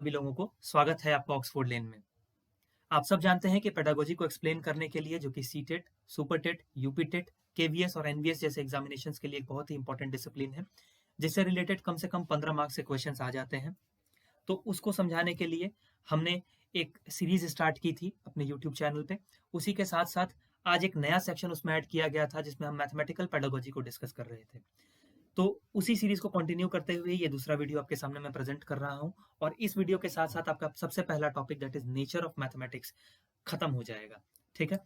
सभी लोगों को स्वागत है आपका ऑक्सफोर्ड लेन में। आप सब जानते हैं कि पेडागोजी को एक्सप्लेन करने के लिए जो कि सीटेट, सुपरटेट, यूपीटेट, केवीएस और एनवीएस जैसे एग्जामिनेशंस के लिए एक बहुत ही इंपॉर्टेंट डिसिप्लिन है, जिससे रिलेटेड कम से कम 15 मार्क्स के क्वेश्चंस आ जाते हैं। तो उसको समझाने के लिए हमने एक सीरीज स्टार्ट की थी अपने यूट्यूब चैनल पे। उसी के साथ साथ आज एक नया सेक्शन उसमें ऐड किया गया था जिसमें हम मैथमेटिकल पेडागोजी को डिस्कस कर रहे थे। तो उसी सीरीज को कंटिन्यू करते हुए ये दूसरा वीडियो आपके सामने मैं प्रेजेंट कर रहा हूं, और इस वीडियो के साथ साथ आपका सबसे पहला topic that is nature of mathematics खत्म हो जाएगा। ठीक है,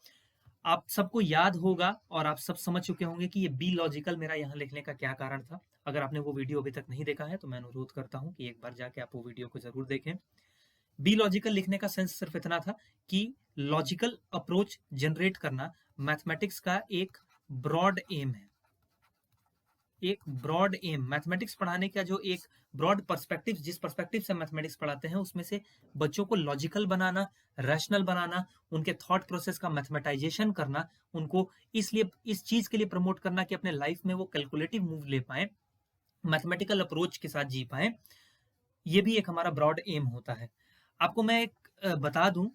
आप सबको याद होगा और आप सब समझ चुके होंगे कि ये बी लॉजिकल मेरा यहाँ लिखने का क्या कारण था। अगर आपने वो वीडियो अभी तक नहीं देखा है तो मैं अनुरोध करता हूँ कि एक बार जाके आप वो वीडियो को जरूर देखें। बी लॉजिकल लिखने का सेंस सिर्फ इतना था कि लॉजिकल अप्रोच जनरेट करना मैथमेटिक्स का एक ब्रॉड एम है। एक ब्रॉड एम मैथमेटिक्स पढ़ाने का जो एक ब्रॉड पर्सपेक्टिव, जिस पर्सपेक्टिव से मैथमेटिक्स पढ़ाते हैं उसमें से बच्चों को लॉजिकल बनाना, रैशनल बनाना, उनके थॉट प्रोसेस का मैथमेटाइजेशन करना, उनको इसलिए इस चीज के लिए प्रमोट करना कि अपने लाइफ में वो कैलकुलेटिव मूव ले पाए, मैथमेटिकल अप्रोच के साथ जी पाए। ये भी एक हमारा ब्रॉड एम होता है। आपको मैं एक बता दूं,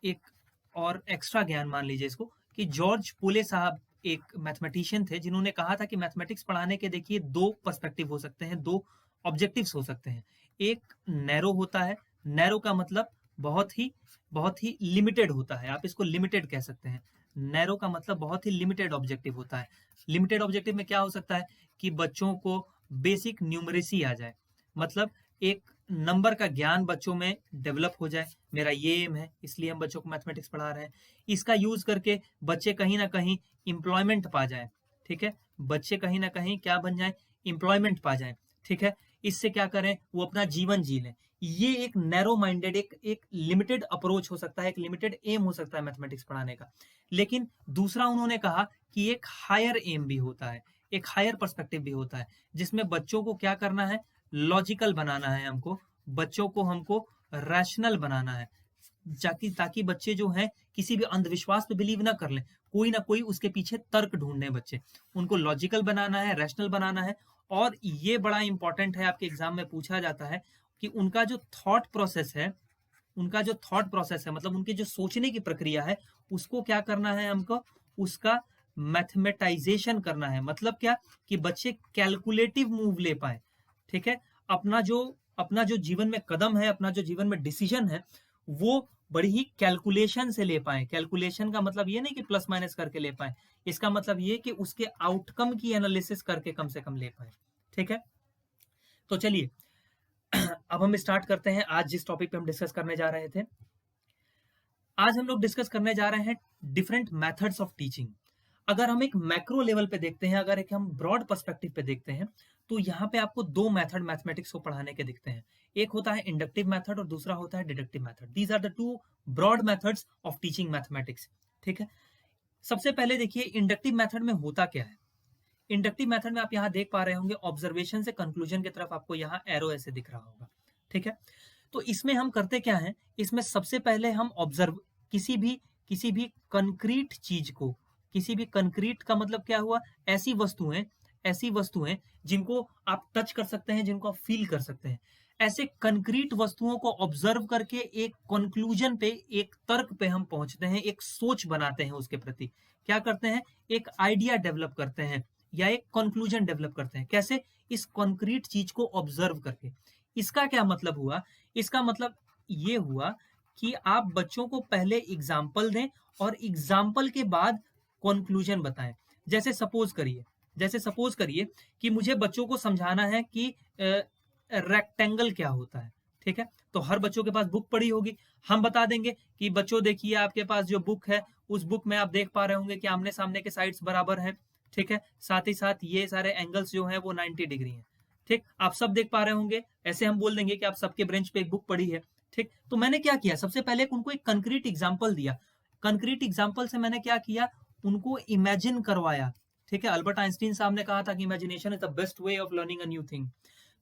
एक और एक्स्ट्रा ज्ञान मान लीजिए इसको, कि जॉर्ज पुले साहब एक मैथमेटिशियन थे जिन्होंने कहा था कि मैथमेटिक्स पढ़ाने के देखिए दो पर्सपेक्टिव हो सकते हैं, दो ऑब्जेक्टिव्स हो सकते हैं। एक नैरो होता है, नैरो का मतलब बहुत ही लिमिटेड होता है, आप इसको लिमिटेड कह सकते हैं। नैरो का मतलब बहुत ही लिमिटेड ऑब्जेक्टिव होता है। लिमिटेड ऑब्जेक्टिव में क्या हो सकता है कि बच्चों को बेसिक न्यूमरेसी आ जाए, मतलब एक नंबर का ज्ञान बच्चों में डेवलप हो जाए। मेरा ये एम है, इसलिए हम बच्चों को मैथमेटिक्स पढ़ा रहे हैं। इसका यूज करके बच्चे कहीं ना कहीं एम्प्लॉयमेंट पा जाए। ठीक है, बच्चे कहीं ना कहीं क्या बन जाए, एम्प्लॉयमेंट पा जाए। ठीक है, इससे क्या करें, वो अपना जीवन जी लें। ये एक नैरो माइंडेड, एक लिमिटेड अप्रोच हो सकता है, एक लिमिटेड एम हो सकता है मैथमेटिक्स पढ़ाने का। लेकिन दूसरा उन्होंने कहा कि एक हायर एम भी होता है, एक हायर पर्सपेक्टिव भी होता है, जिसमें बच्चों को क्या करना है, लॉजिकल बनाना है हमको, बच्चों को हमको रैशनल बनाना है, ताकि बच्चे जो हैं किसी भी अंधविश्वास पे बिलीव ना कर लें, कोई ना कोई उसके पीछे तर्क ढूंढने बच्चे। उनको लॉजिकल बनाना है, रैशनल बनाना है। और ये बड़ा इंपॉर्टेंट है, आपके एग्जाम में पूछा जाता है कि उनका जो थॉट प्रोसेस है, मतलब उनके जो सोचने की प्रक्रिया है, उसको क्या करना है हमको, उसका मैथमेटाइजेशन करना है। मतलब क्या, कि बच्चे कैलकुलेटिव मूव ले पाए। ठीक है, अपना जो जीवन में कदम है, अपना जो जीवन में डिसीजन है, वो बड़ी ही कैलकुलेशन से ले पाए। कैलकुलेशन का मतलब ये नहीं कि प्लस माइनस करके ले पाए, इसका मतलब ये कि उसके आउटकम की एनालिसिस करके कम से कम ले पाए। ठीक है, तो चलिए अब हम स्टार्ट करते हैं आज जिस टॉपिक पे हम डिस्कस करने जा रहे थे। आज हम लोग डिस्कस करने जा रहे हैं डिफरेंट मेथड्स ऑफ टीचिंग। अगर हम एक मैक्रो लेवल पे देखते हैं, अगर एक हम ब्रॉड पर्सपेक्टिव पे देखते हैं, तो यहाँ पे आपको दो मेथड मैथमेटिक्स को पढ़ाने के दिखते हैं। एक होता है इंडक्टिव मेथड और दूसरा होता है deductive method. These are the two broad methods of teaching mathematics. ठीक है, सबसे पहले देखिए इंडक्टिव मेथड में होता क्या है। इंडक्टिव मेथड में आप यहाँ देख पा रहे होंगे, ऑब्जर्वेशन से कंक्लूजन की तरफ आपको यहाँ एरो ऐसे दिख रहा होगा। ठीक है, तो इसमें हम करते क्या है, इसमें सबसे पहले हम ऑब्जर्व किसी भी कंक्रीट चीज को, किसी भी कंक्रीट का मतलब क्या हुआ, ऐसी वस्तुएं जिनको आप टच कर सकते हैं, जिनको आप फील कर सकते हैं, ऐसे कंक्रीट वस्तुओं को ऑब्जर्व करके एक कंक्लूजन पे, एक तर्क पे हम पहुंचते हैं, एक सोच बनाते हैं उसके प्रति। क्या करते हैं, एक आइडिया डेवलप करते हैं या एक कंक्लूजन डेवलप करते हैं। कैसे, इस कंक्रीट चीज को ऑब्जर्व करके। इसका क्या मतलब हुआ, इसका मतलब ये हुआ कि आप बच्चों को पहले एग्जाम्पल दें और एग्जाम्पल के बाद कंक्लूजन बताएं। जैसे सपोज करिए कि मुझे बच्चों को समझाना है कि रेक्टेंगल क्या होता है। ठीक है, तो हर बच्चों के पास बुक पड़ी होगी, हम बता देंगे कि बच्चों देखिए आपके पास जो बुक है, उस बुक में आप देख पा रहे होंगे कि आमने सामने के साइड्स बराबर हैं। ठीक है, साथ ही साथ ये सारे एंगल्स जो हैं वो 90 डिग्री हैं। ठीक, आप सब देख पा रहे होंगे, ऐसे हम बोल देंगे कि आप सबके ब्रेंच पे एक बुक पड़ी है। ठीक, तो मैंने क्या किया, सबसे पहले उनको एक कंक्रीट एग्जाम्पल दिया। कंक्रीट एग्जाम्पल से मैंने क्या किया, उनको इमेजिन करवाया। ठीक है, अल्बर्ट आइंस्टीन साहब ने कहा था कि imagination is the best way of learning a new thing.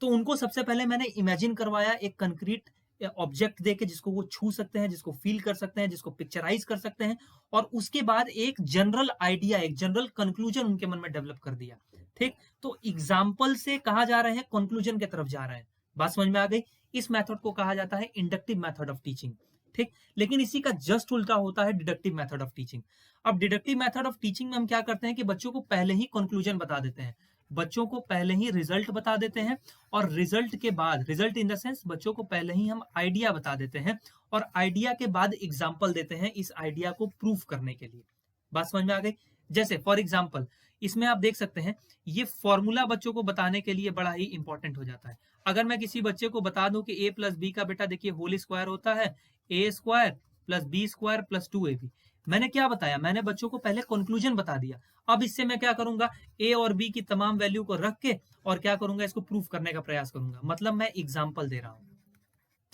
तो उनको सबसे पहले मैंने इमेजिन करवाया एक कंक्रीट ऑब्जेक्ट देके, जिसको वो छू सकते हैं, जिसको फील कर सकते हैं, जिसको पिक्चराइज कर सकते हैं, और उसके बाद एक जनरल आइडिया, एक जनरल कंक्लूजन उनके मन में डेवलप कर दिया। ठीक, तो एग्जाम्पल से कहा जा रहे हैं, कंक्लूजन की तरफ जा रहे हैं। बात समझ में आ गई? इस मेथड को कहा जाता है इंडक्टिव मेथड ऑफ टीचिंग। ठीक, लेकिन इसी का जस्ट उल्टा होता है डिडक्टिव मेथड ऑफ टीचिंग। अब डिडक्टिव मेथड ऑफ टीचिंग में हम क्या करते हैं कि बच्चों को पहले ही कंक्लूजन बता देते हैं, बच्चों को पहले ही रिजल्ट बता देते हैं, और रिजल्ट के बाद, रिजल्ट इन द सेंस बच्चों को पहले ही हम आइडिया बता देते हैं, और आइडिया के बाद एग्जाम्पल देते हैं इस आइडिया को प्रूफ करने के लिए। बात समझ में आ गई? जैसे फॉर एग्जाम्पल इसमें आप देख सकते हैं, ये फॉर्मूला बच्चों को बताने के लिए बड़ा ही इंपॉर्टेंट हो जाता है। अगर मैं किसी बच्चे को बता दूं कि a प्लस बी का बेटा देखिए होल स्क्वायर होता है a square plus B square plus 2ab, मैंने क्या बताया? मैंने बच्चों को पहले कंक्लूजन बता दिया। अब इससे मैं क्या करूंगा? a और b की तमाम वैल्यू को रख के और क्या करूंगा? इसको प्रूफ करने का प्रयास करूंगा, मतलब मैं एग्जाम्पल दे रहा हूं।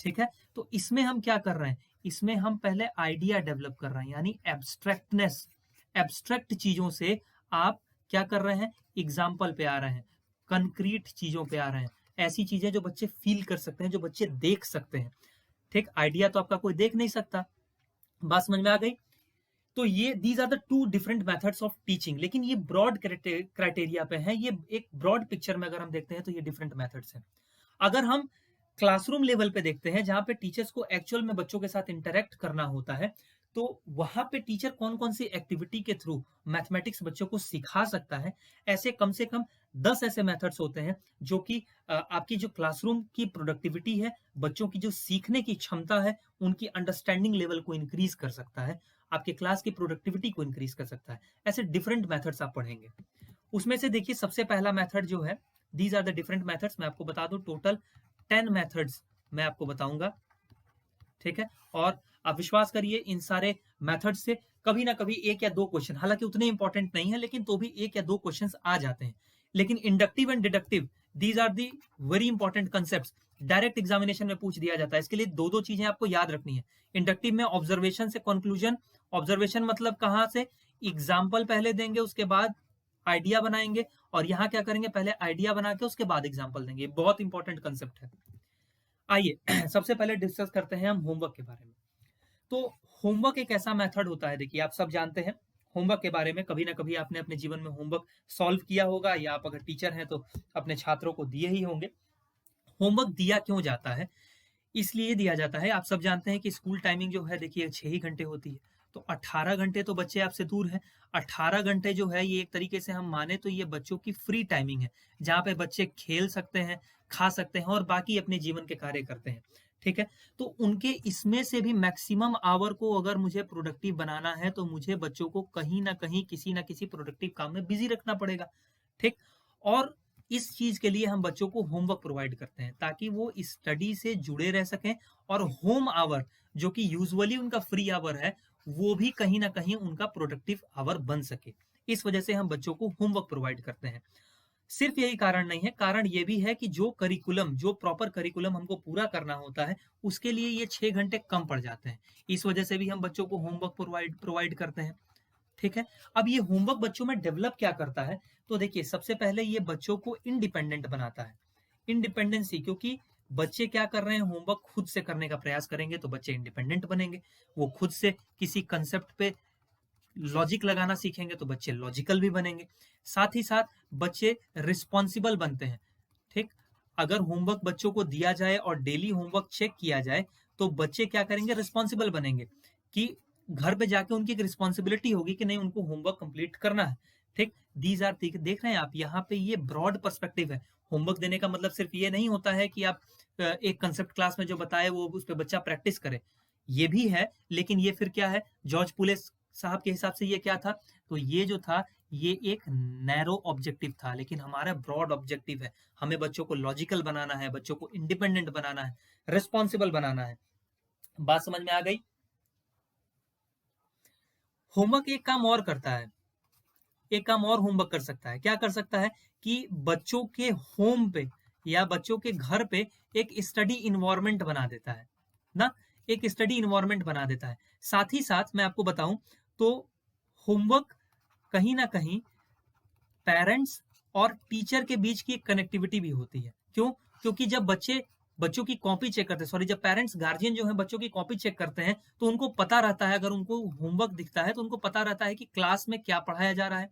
ठीक है, तो इसमें हम क्या कर रहे हैं? इसमें हम पहले आइडिया डेवलप कर रहे हैं, यानी एब्स्ट्रैक्टनेस, एब्स्ट्रैक्ट चीजों से आप क्या कर रहे हैं? एग्जाम्पल पे आ रहे हैं, कंक्रीट चीजों पे आ रहे हैं, ऐसी चीजें जो बच्चे फील कर सकते हैं, जो बच्चे देख सकते हैं। ठीक, आइडिया तो आपका कोई देख नहीं सकता। बात समझ में आ गई? तो ये these are the two different methods of teaching, लेकिन ये ब्रॉड क्राइटेरिया पे है, ये एक ब्रॉड पिक्चर में अगर हम देखते हैं तो ये डिफरेंट मेथड्स हैं। अगर हम क्लासरूम लेवल पे देखते हैं, जहां पे टीचर्स को एक्चुअल में बच्चों के साथ इंटरेक्ट करना होता है, तो वहां पे टीचर कौन कौन सी एक्टिविटी के थ्रू मैथमेटिक्स बच्चों को सिखा सकता है, ऐसे कम से कम 10 ऐसे मेथड्स होते हैं जो कि आपकी जो क्लासरूम की प्रोडक्टिविटी है, बच्चों की जो सीखने की क्षमता है, उनकी अंडरस्टैंडिंग लेवल को इंक्रीज कर सकता है, आपके क्लास की प्रोडक्टिविटी को इंक्रीज कर सकता है। ऐसे डिफरेंट मेथड्स आप पढ़ेंगे। उसमें से देखिए सबसे पहला मेथड जो है, these are the different methods, मैं आपको बता दूं टोटल 10 मेथड्स मैं आपको बताऊंगा। ठीक है, और आप विश्वास करिए इन सारे मेथड से कभी ना कभी एक या दो क्वेश्चन, हालांकि उतने इंपॉर्टेंट नहीं है, लेकिन तो भी एक या दो क्वेश्चन आ जाते हैं। लेकिन inductive and deductive, these are the very important concept, direct examination में पूछ दिया जाता है। इसके लिए दो दो चीजें आपको याद रखनी है। इंडक्टिव में ऑब्जर्वेशन से कंक्लूजन, ऑब्जर्वेशन मतलब कहां से? एग्जाम्पल पहले देंगे, उसके बाद आइडिया बनाएंगे, और यहाँ क्या करेंगे? पहले आइडिया बना के उसके बाद एग्जाम्पल देंगे। बहुत इंपॉर्टेंट कंसेप्ट है। आइए सबसे पहले डिस्कस करते हैं हम होमवर्क के बारे में। तो होमवर्क एक ऐसा मेथड होता है, देखिए आप सब जानते हैं होमवर्क के बारे में, कभी ना कभी आपने अपने जीवन में होमवर्क सॉल्व किया होगा, या आप अगर टीचर हैं तो अपने छात्रों को दिए ही होंगे। होमवर्क दिया क्यों जाता है? इसलिए दिया जाता है, आप सब जानते हैं कि स्कूल टाइमिंग जो है देखिए 6 ही घंटे होती है, तो 18 घंटे तो बच्चे आपसे दूर हैं। 18 घंटे जो है ये एक तरीके से हम माने तो ये बच्चों की फ्री टाइमिंग है, जहाँ पे बच्चे खेल सकते हैं, खा सकते हैं और बाकी अपने जीवन के कार्य करते हैं। ठीक है, तो उनके इसमें से भी मैक्सिमम आवर को अगर मुझे प्रोडक्टिव बनाना है, तो मुझे बच्चों को कहीं ना कहीं किसी ना किसी प्रोडक्टिव काम में बिजी रखना पड़ेगा। ठीक, और इस चीज के लिए हम बच्चों को होमवर्क प्रोवाइड करते हैं, ताकि वो स्टडी से जुड़े रह सकें, और होम आवर जो कि यूजुअली उनका फ्री आवर है, वो भी कहीं ना कहीं उनका प्रोडक्टिव आवर बन सके। इस वजह से हम बच्चों को होमवर्क प्रोवाइड करते हैं। सिर्फ यही कारण नहीं है, कारण ये भी है कि जो करिकुलम, जो प्रॉपर करिकुलम हमको पूरा करना होता है, उसके लिए ये 6 घंटे कम पड़ जाते हैं। इस वजह से भी हम बच्चों को होमवर्क प्रोवाइड करते हैं। ठीक है, अब ये होमवर्क बच्चों में डेवलप क्या करता है? तो देखिए सबसे पहले ये बच्चों को इंडिपेंडेंट बनाता है। इंडिपेंडेंसी, क्योंकि बच्चे क्या कर रहे हैं? होमवर्क खुद से करने का प्रयास करेंगे तो बच्चे इंडिपेंडेंट बनेंगे। वो खुद से किसी कंसेप्ट पे लॉजिक लगाना सीखेंगे तो बच्चे लॉजिकल भी बनेंगे। साथ ही साथ बच्चे रिस्पॉन्सिबल बनते हैं। ठीक, अगर होमवर्क बच्चों को दिया जाए और डेली होमवर्क चेक किया जाए, तो बच्चे क्या करेंगे? रिस्पॉन्सिबल बनेंगे, कि घर पे जाके उनकी एक रिस्पॉन्सिबिलिटी होगी कि नहीं, उनको होमवर्क कंप्लीट करना है। ठीक, दीज आर, देख रहे हैं आप यहाँ पे, ये ब्रॉड पर्सपेक्टिव है। होमवर्क देने का मतलब सिर्फ ये नहीं होता है कि आप एक कंसेप्ट क्लास में जो बताए वो उस पर बच्चा प्रैक्टिस करे, ये भी है, लेकिन ये फिर क्या है? जॉर्ज पुले साहब के हिसाब से ये क्या था? तो ये जो था, ये एक नैरो ऑब्जेक्टिव था, लेकिन हमारा ब्रॉड ऑब्जेक्टिव है। हमें बच्चों को लॉजिकल बनाना है, बच्चों को इंडिपेंडेंट बनाना है, रिस्पॉन्सिबल बनाना है। बात समझ में आ गई? होमवर्क एक काम और करता है, एक काम और होमवर्क कर सकता है। क्या कर सकता है? कि बच्चों के होम पे या बच्चों के घर पे एक स्टडी इन्वायरमेंट बना देता है ना, एक स्टडी इन्वायरमेंट बना देता है। साथ ही साथ मैं आपको बताऊं तो होमवर्क कहीं ना कहीं पेरेंट्स और टीचर के बीच की एक कनेक्टिविटी भी होती है। क्यों? क्योंकि जब बच्चे बच्चों की कॉपी चेक करते हैं, सॉरी, जब पेरेंट्स गार्जियन जो है बच्चों की कॉपी चेक करते हैं, तो उनको पता रहता है, अगर उनको होमवर्क दिखता है तो उनको पता रहता है कि क्लास में क्या पढ़ाया जा रहा है।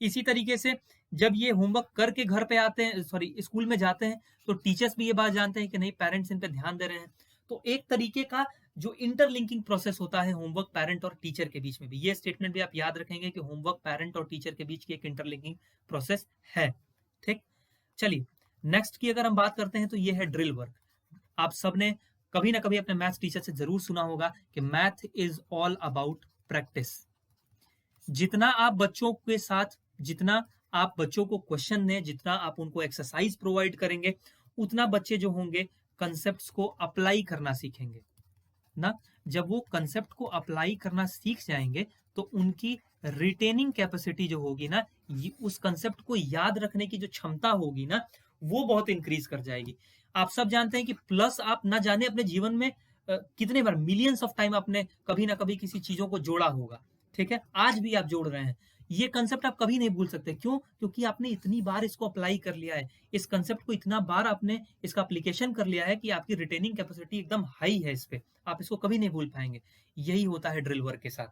इसी तरीके से जब ये होमवर्क करके घर पे आते हैं, सॉरी स्कूल में जाते हैं, तो टीचर्स भी ये बात जानते हैं कि नहीं पेरेंट्स इन पे ध्यान दे रहे हैं। तो एक तरीके का जो इंटरलिंकिंग प्रोसेस होता है होमवर्क पेरेंट और टीचर के बीच में भी, ये स्टेटमेंट भी आप याद रखेंगे कि होमवर्क पेरेंट और टीचर के बीच की एक इंटरलिंकिंग प्रोसेस है। ठीक, चलिए नेक्स्ट की अगर हम बात करते हैं तो ये है ड्रिल वर्क। आप सबने कभी ना कभी अपने मैथ्स टीचर से जरूर सुना होगा कि math is all about practice. जितना आप बच्चों के साथ, जितना आप बच्चों को क्वेश्चन दें, जितना आप उनको एक्सरसाइज प्रोवाइड करेंगे, उतना बच्चे जो होंगे कंसेप्ट्स को अप्लाई करना सीखेंगे ना। जब वो कंसेप्ट को अप्लाई करना सीख जाएंगे तो उनकी रिटेनिंग कैपेसिटी जो होगी ना, उस कंसेप्ट को याद रखने की जो क्षमता होगी ना, वो बहुत इंक्रीज कर जाएगी। आप सब जानते हैं कि प्लस आप ना जाने अपने जीवन में कितने बार, मिलियंस ऑफ टाइम आपने कभी ना कभी किसी चीजों को जोड़ा होगा। ठीक है, आज भी आप जोड़ रहे हैं, ये कंसेप्ट आप कभी नहीं भूल सकते। क्यों? क्योंकि आपने इतनी बार इसको अप्लाई कर लिया है, इस कंसेप्ट को इतना बार आपने इसका एप्लीकेशन कर लिया है कि आपकी रिटेनिंग कैपेसिटी एकदम हाई है इस पे, आप इसको कभी नहीं भूल पाएंगे। यही होता है ड्रिल वर्क के साथ।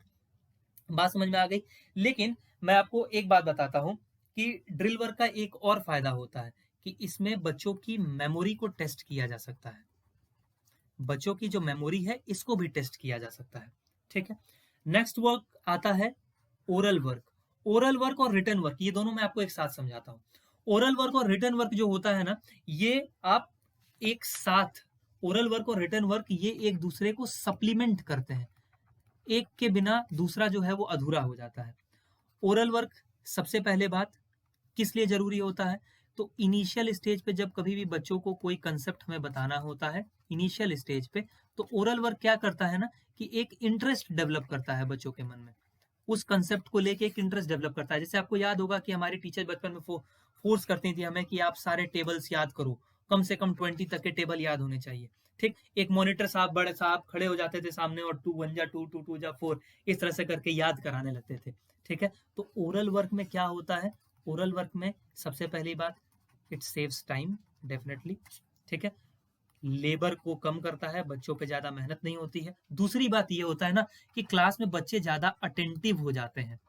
बात समझ में आ गई? लेकिन मैं आपको एक बात बताता हूं कि ड्रिल वर्क का एक और फायदा होता है कि इसमें बच्चों की मेमोरी को टेस्ट किया जा सकता है। बच्चों की जो मेमोरी है इसको भी टेस्ट किया जा सकता है। ठीक है, नेक्स्ट वर्क आता है ओरल वर्क। ओरल वर्क और रिटन वर्क, ये दोनों मैं आपको एक साथ समझाता हूं। ओरल वर्क और रिटन वर्क जो होता है ना, ये आप एक साथ, ओरल वर्क और रिटन वर्क ये एक दूसरे को सप्लीमेंट करते हैं। एक के बिना दूसरा जो है वो अधूरा हो जाता है। ओरल वर्क सबसे पहले बात किस लिए जरूरी होता है, तो इनिशियल स्टेज पे जब कभी भी बच्चों को कोई कंसेप्ट हमें बताना होता है इनिशियल स्टेज पे, तो ओरल वर्क क्या करता है ना कि एक इंटरेस्ट डेवलप करता है बच्चों के मन में, उस कंसेप्ट को लेके एक इंटरेस्ट डेवलप करता है। जैसे आपको याद होगा कि हमारी टीचर बचपन में फोर्स करती थी हमें कि आप सारे टेबल्स याद करो, कम से कम 20 तक के टेबल याद होने चाहिए। ठीक, एक मॉनिटर साहब, बड़े साहब खड़े हो जाते थे सामने और 2 1 जा 2 2 2 जा 4 इस तरह से करके याद कराने लगते थे। ठीक है, तो ओरल वर्क में क्या होता है, ओरल वर्क में सबसे पहली बात, इट सेव्स टाइम डेफिनेटली। ठीक है, लेबर को कम करता है, बच्चों पे ज्यादा मेहनत नहीं होती है। दूसरी बात ये होता है ना कि क्लास में बच्चे ज्यादा अटेंटिव हो जाते हैं।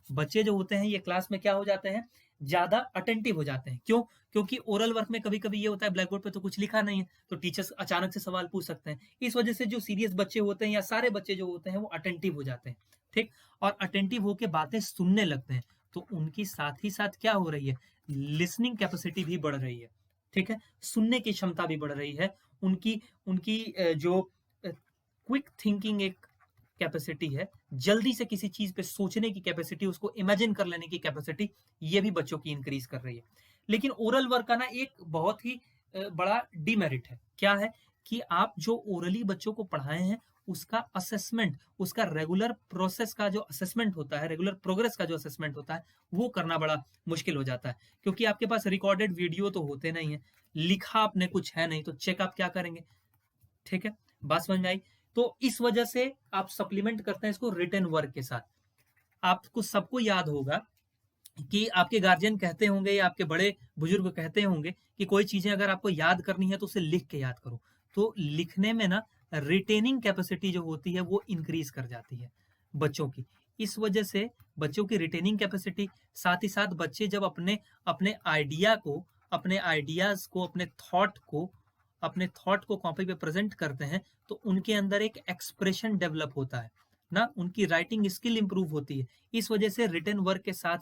बच्चे जो होते हैं ये क्लास में क्या हो जाते हैं, ज्यादा अटेंटिव हो जाते हैं। क्यों? क्योंकि ओरल वर्क में कभी कभी ये होता है ब्लैक बोर्ड पे तो कुछ लिखा नहीं है, तो टीचर्स अचानक से सवाल पूछ सकते हैं। इस वजह से जो सीरियस बच्चे होते हैं या सारे बच्चे जो होते हैं वो अटेंटिव हो जाते हैं। ठीक, और अटेंटिव होके बातें सुनने लगते हैं, तो उनकी साथ ही साथ क्या हो रही है, लिसनिंग कैपेसिटी भी बढ़ रही है। ठीक है, सुनने की क्षमता भी बढ़ रही है। उनकी उनकी जो क्विक थिंकिंग एक कैपेसिटी है, जल्दी से किसी चीज पे सोचने की कैपेसिटी, उसको इमेजिन कर लेने की कैपेसिटी, ये भी बच्चों की इंक्रीज कर रही है। लेकिन ओरल वर्क का ना एक बहुत ही बड़ा डिमेरिट है। क्या है कि आप जो ओरली बच्चों को पढ़ाए हैं उसका असेसमेंट, उसका रेगुलर प्रोसेस का जो असेसमेंट होता है, रेगुलर प्रोग्रेस का जो असेसमेंट होता है, वो करना बड़ा मुश्किल हो जाता है। क्योंकि आपके पास रिकॉर्डेड वीडियो तो होते नहीं है, लिखा आपने कुछ है नहीं, तो चेक आप क्या करेंगे। ठीक है, बात समझ में आई? तो इस वजह से आप सप्लीमेंट करते हैं इसको रिटन वर्क के साथ। आपको सबको याद होगा कि आपके गार्जियन कहते होंगे या आपके बड़े बुजुर्ग कहते होंगे कि कोई चीजें अगर आपको याद करनी है तो उसे लिख के याद करो। तो लिखने में ना रिटेनिंग कैपेसिटी जो होती है वो इंक्रीज कर जाती है बच्चों की। इस वजह से बच्चों की रिटेनिंग कैपेसिटी, साथ ही साथ बच्चे जब अपने अपने आइडिया को, अपने आइडियाज को, अपने थॉट को कॉपी पे प्रेजेंट करते हैं, तो उनके अंदर एक एक्सप्रेशन डेवलप होता है ना, उनकी राइटिंग स्किल इंप्रूव होती है। इस वजह से रिटन वर्क के साथ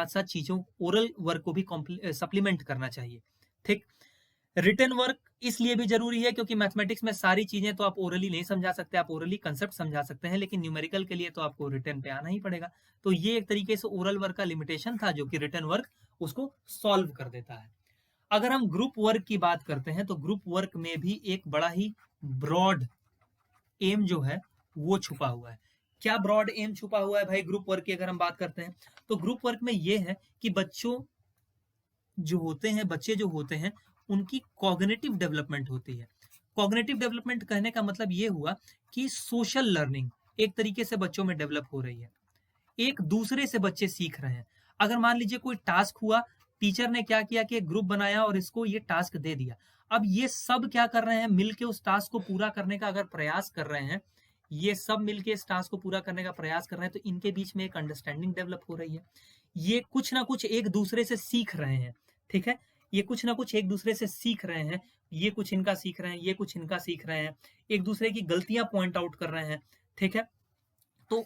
साथ चीजों, ओरल वर्क को भी सप्लीमेंट करना चाहिए। ठीक, रिटन वर्क इसलिए भी जरूरी है क्योंकि मैथमेटिक्स में सारी चीजें तो आप ओरली नहीं समझा सकते, आप ओरली कंसेप्ट समझा सकते हैं, लेकिन न्यूमेरिकल के लिए तो आपको रिटन पे आना ही पड़ेगा। तो ये एक तरीके से ओरल वर्क का लिमिटेशन था जो कि रिटन वर्क उसको सॉल्व कर देता है। अगर हम ग्रुप वर्क की बात करते हैं तो ग्रुप वर्क में भी एक बड़ा ही ब्रॉड एम जो है वो छुपा हुआ है। क्या ब्रॉड एम छुपा हुआ है भाई ग्रुप वर्क की अगर हम बात करते हैं, तो ग्रुप वर्क में ये है कि बच्चे जो होते हैं उनकी कॉग्निटिव डेवलपमेंट होती है। कॉग्निटिव डेवलपमेंट कहने का मतलब ये हुआ कि सोशल लर्निंग एक तरीके से बच्चों में डेवलप हो रही है, एक दूसरे से बच्चे सीख रहे हैं। अगर मान लीजिए कोई टास्क हुआ, टीचर ने क्या किया कि एक ग्रुप बनाया और इसको ये टास्क दे दिया, अब ये सब क्या कर रहे हैं, मिलके उस टास्क को पूरा करने का अगर प्रयास कर रहे हैं, ये सब मिलके इस टास्क को पूरा करने का प्रयास कर रहे हैं, तो इनके बीच में एक अंडरस्टैंडिंग डेवलप हो रही है। ये कुछ ना कुछ एक दूसरे से सीख रहे हैं, ठीक है, ये कुछ ना कुछ एक दूसरे से सीख रहे हैं, ये कुछ इनका सीख रहे हैं, ये कुछ इनका सीख रहे हैं, एक दूसरे की गलतियां पॉइंट आउट कर रहे हैं, ठीक है। तो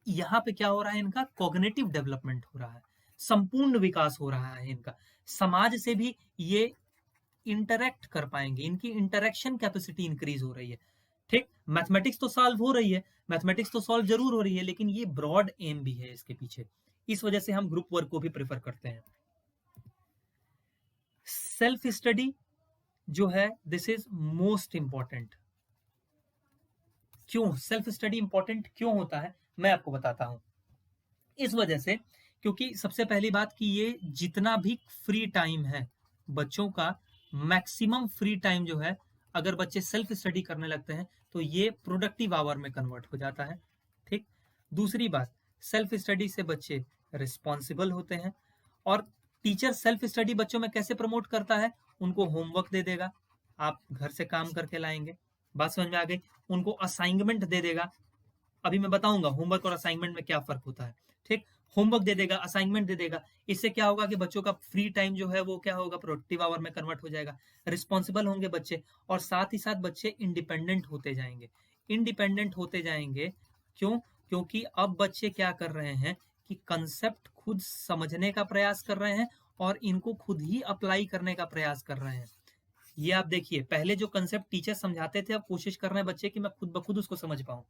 यहाँ पे क्या हो रहा है, इनका कॉग्निटिव डेवलपमेंट हो रहा है, संपूर्ण विकास हो रहा है इनका, समाज से भी ये इंटरेक्ट कर पाएंगे, इनकी इंटरेक्शन कैपेसिटी इंक्रीज हो रही है, ठीक। मैथमेटिक्स तो सॉल्व हो रही है, मैथमेटिक्स तो सॉल्व जरूर हो रही है, लेकिन ये ब्रॉड एम भी है इसके पीछे, इस वजह से हम ग्रुप वर्क को भी प्रेफर करते हैं। सेल्फ स्टडी जो है, दिस इज मोस्ट इंपॉर्टेंट। क्यों सेल्फ स्टडी इंपॉर्टेंट क्यों होता है, मैं आपको बताता हूं। इस वजह से, क्योंकि सबसे पहली बात कि ये जितना भी फ्री टाइम है बच्चों का, मैक्सिमम फ्री टाइम जो है, अगर बच्चे सेल्फ स्टडी करने लगते हैं तो ये प्रोडक्टिव आवर में कन्वर्ट हो जाता है, ठीक। दूसरी बात, सेल्फ स्टडी से बच्चे रिस्पॉन्सिबल होते हैं, और टीचर सेल्फ स्टडी बच्चों में कैसे प्रमोट करता है, उनको होमवर्क दे देगा, आप घर से काम करके लाएंगे, बात समझ में आ गई, उनको असाइनमेंट दे देगा, अभी मैं बताऊंगा होमवर्क और असाइनमेंट में क्या फर्क होता है, ठीक। होमवर्क दे देगा, असाइनमेंट दे देगा, इससे क्या होगा कि बच्चों का फ्री टाइम जो है वो क्या होगा, प्रोडक्टिव आवर में कन्वर्ट हो जाएगा, रिस्पॉन्सिबल होंगे बच्चे, और साथ ही साथ बच्चे इंडिपेंडेंट होते जाएंगे, इंडिपेंडेंट होते जाएंगे। क्यों? क्योंकि अब बच्चे क्या कर रहे हैं कि कंसेप्ट खुद समझने का प्रयास कर रहे हैं और इनको खुद ही अप्लाई करने का प्रयास कर रहे हैं। ये आप देखिए, पहले जो कंसेप्ट टीचर समझाते थे, अब कोशिश कर रहे हैं बच्चे कि मैं खुद ब खुद उसको समझ पाऊं,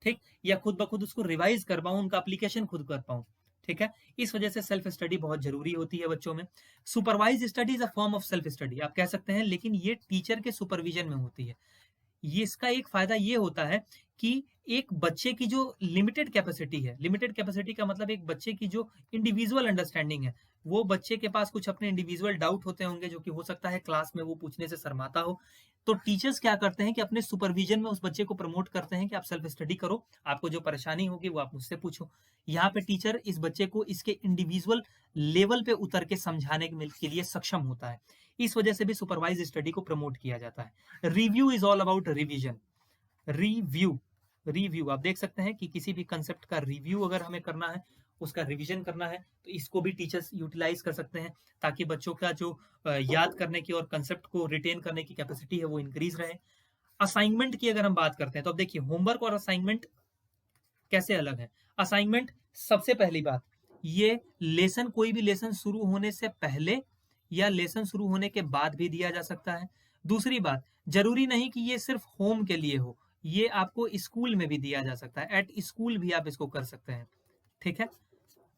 ठीक, या खुद ब खुद उसको रिवाइज कर पाऊं, उनका एप्लीकेशन खुद कर पाऊं, ठीक है। इस वजह से सेल्फ स्टडी बहुत जरूरी होती है बच्चों में। Supervise study is a form of self study आप कह सकते हैं, लेकिन ये टीचर के सुपरविजन में होती है। ये इसका एक फायदा ये होता है कि एक बच्चे की जो लिमिटेड कैपेसिटी है, लिमिटेड कैपेसिटी का मतलब एक बच्चे की जो इंडिविजुअल अंडरस्टैंडिंग है, वो बच्चे के पास कुछ अपने इंडिविजुअल डाउट होते होंगे जो कि हो सकता है क्लास में वो पूछने से शर्माता हो, तो टीचर्स क्या करते हैं कि अपने सुपरविजन में उस बच्चे को प्रमोट करते हैं कि आप सेल्फ स्टडी करो, आपको जो परेशानी होगी वो आप मुझसे पूछो। यहाँ पे टीचर इस बच्चे को इसके इंडिविजुअल लेवल पे उतर के समझाने के लिए सक्षम होता है, इस वजह से भी सुपरवाइज स्टडी को प्रमोट किया जाता है। Review is all about revision. Review, review आप देख सकते हैं कि किसी भी कंसेप्ट का रिव्यू अगर हमें करना है, उसका रिवीजन करना है, तो इसको भी टीचर्स यूटिलाइज कर सकते हैं, ताकि बच्चों का जो याद करने की और कंसेप्ट को रिटेन करने की कैपेसिटी है वो इंक्रीज रहे। असाइनमेंट की अगर हम बात करते हैं तो अब देखिए, होमवर्क और असाइनमेंट कैसे अलग है। असाइनमेंट, सबसे पहली बात, ये लेसन, कोई भी लेसन शुरू होने से पहले या लेसन शुरू होने के बाद भी दिया जा सकता है। दूसरी बात, जरूरी नहीं कि ये सिर्फ होम के लिए हो, ये आपको स्कूल में भी दिया जा सकता है, एट स्कूल भी आप इसको कर सकते हैं, ठीक है।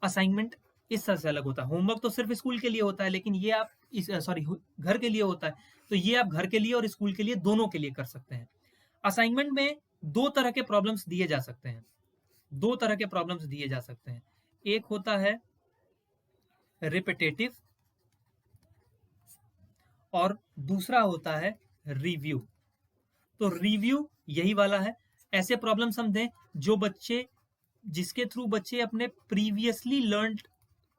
असाइनमेंट इस तरह से अलग होता है, होमवर्क तो सिर्फ स्कूल के लिए होता है, लेकिन ये आप घर के लिए होता है, तो ये आप घर के लिए और स्कूल के लिए दोनों के लिए कर सकते हैं। असाइनमेंट में दो तरह के प्रॉब्लम्स दिए जा सकते हैं, दो तरह के प्रॉब्लम्स दिए जा सकते हैं, एक होता है रिपीटेटिव और दूसरा होता है रिव्यू। तो रिव्यू यही वाला है, ऐसे प्रॉब्लम्स हम दें जो बच्चे, जिसके थ्रू बच्चे अपने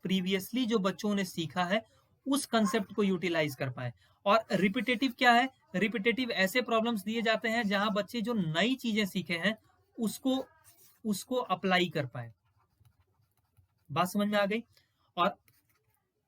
प्रीवियसली जो बच्चों ने सीखा है उस कंसेप्ट को यूटिलाइज कर पाए। और रिपीटेटिव क्या है, रिपीटेटिव ऐसे प्रॉब्लम्स दिए जाते हैं जहां बच्चे जो नई चीजें सीखे हैं उसको उसको अप्लाई कर पाए। बात समझ में आ गई। और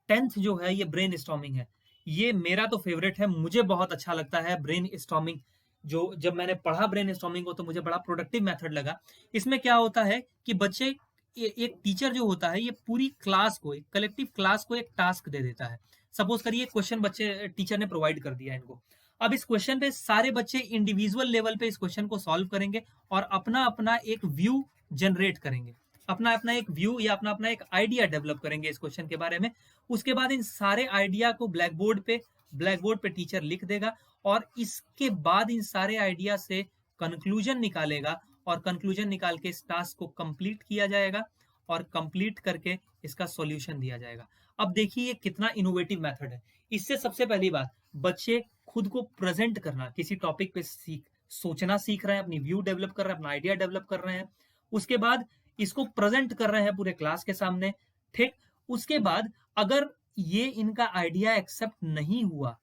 10th जो है ये ब्रेन स्टॉर्मिंग है, ये मेरा तो फेवरेट है, मुझे बहुत अच्छा लगता है ब्रेन स्टॉर्मिंग। जो जब मैंने पढ़ा ब्रेन स्टॉर्मिंग को तो मुझे बड़ा प्रोडक्टिव मेथड लगा। इसमें क्या होता है कि बच्चे, एक टीचर जो होता है ये पूरी क्लास को, एक कलेक्टिव क्लास को एक टास्क दे देता है। सपोज करिए क्वेश्चन बच्चे, टीचर ने प्रोवाइड कर दिया इनको, अब इस क्वेश्चन पे सारे बच्चे इंडिविजुअल लेवल पे इस क्वेश्चन को सॉल्व करेंगे और अपना अपना एक व्यू जनरेट करेंगे, अपना अपना एक व्यू या अपना अपना एक आइडिया डेवलप करेंगे इस क्वेश्चन के बारे में। उसके बाद इन सारे आइडिया को ब्लैक बोर्ड पे टीचर लिख देगा और इसके बाद इन सारे आइडिया से कंक्लूजन निकालेगा और कंक्लूजन निकाल के इस टास्क को कंप्लीट किया जाएगा और कंप्लीट करके इसका सॉल्यूशन दिया जाएगा। अब देखिए ये कितना इनोवेटिव मेथड है। इससे सबसे पहली बात, बच्चे खुद को प्रेजेंट करना, किसी टॉपिक पे सोचना सीख रहे हैं, अपनी व्यू डेवलप कर रहे हैं, अपना आइडिया डेवलप कर रहे हैं, उसके बाद इसको प्रेजेंट कर रहे हैं पूरे क्लास के सामने, ठीक। उसके बाद अगर ये इनका आइडिया एक्सेप्ट नहीं हुआ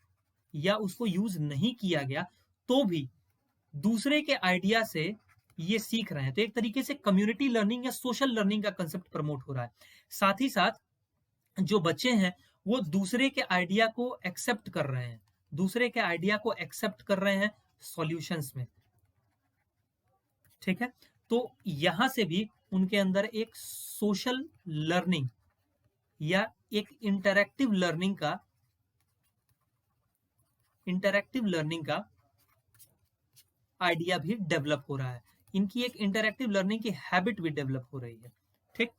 या उसको यूज नहीं किया गया तो भी दूसरे के आइडिया से ये सीख रहे हैं। तो एक तरीके से कम्युनिटी लर्निंग या सोशल लर्निंग का कंसेप्ट प्रमोट हो रहा है। साथ ही साथ जो बच्चे हैं वो दूसरे के आइडिया को एक्सेप्ट कर रहे हैं, दूसरे के आइडिया को एक्सेप्ट कर रहे हैं सॉल्यूशंस में। ठीक है, तो यहां से भी उनके अंदर एक सोशल लर्निंग या एक इंटरैक्टिव लर्निंग का आइडिया भी डेवलप हो रहा है। इनकी एक इंटरैक्टिव लर्निंग की हैबिट भी डेवलप हो रही है। ठीक,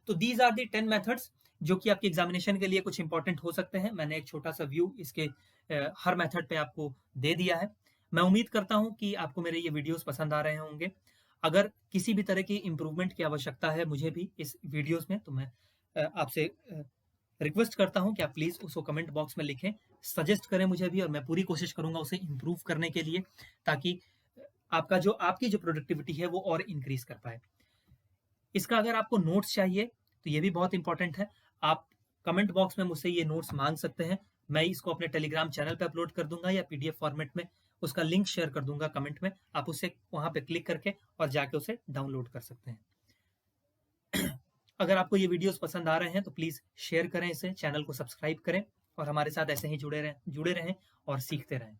तो दीज आर दी 10 मेथड्स जो कि आपके एग्जामिनेशन के लिए कुछ इंपॉर्टेंट हो सकते हैं। मैंने एक छोटा सा व्यू इसके हर मेथड पे आपको दे दिया है। मैं उम्मीद करता हूं कि आपको मेरे ये वीडियोस पसंद आ रहे होंगे। अगर किसी भी तरह की इंप्रूवमेंट की आवश्यकता है मुझे भी इस वीडियोस में, तो मैं आपसे रिक्वेस्ट करता हूं कि आप प्लीज उसको कमेंट बॉक्स में लिखें, सजेस्ट करें मुझे भी, और मैं पूरी कोशिश करूंगा उसे इम्प्रूव करने के लिए, ताकि आपकी जो प्रोडक्टिविटी है वो और इंक्रीज कर पाए। इसका अगर आपको नोट्स चाहिए तो ये भी बहुत इंपॉर्टेंट है। आप कमेंट बॉक्स में मुझसे ये नोट्स मांग सकते हैं। मैं इसको अपने टेलीग्राम चैनल पे अपलोड कर दूंगा या पीडीएफ फॉर्मेट में उसका लिंक शेयर कर दूंगा कमेंट में। आप उसे वहां पे क्लिक करके और जाके उसे डाउनलोड कर सकते हैं। अगर आपको ये वीडियोस पसंद आ रहे हैं तो प्लीज शेयर करें इसे, चैनल को सब्सक्राइब करें और हमारे साथ ऐसे ही जुड़े रहें और सीखते रहें।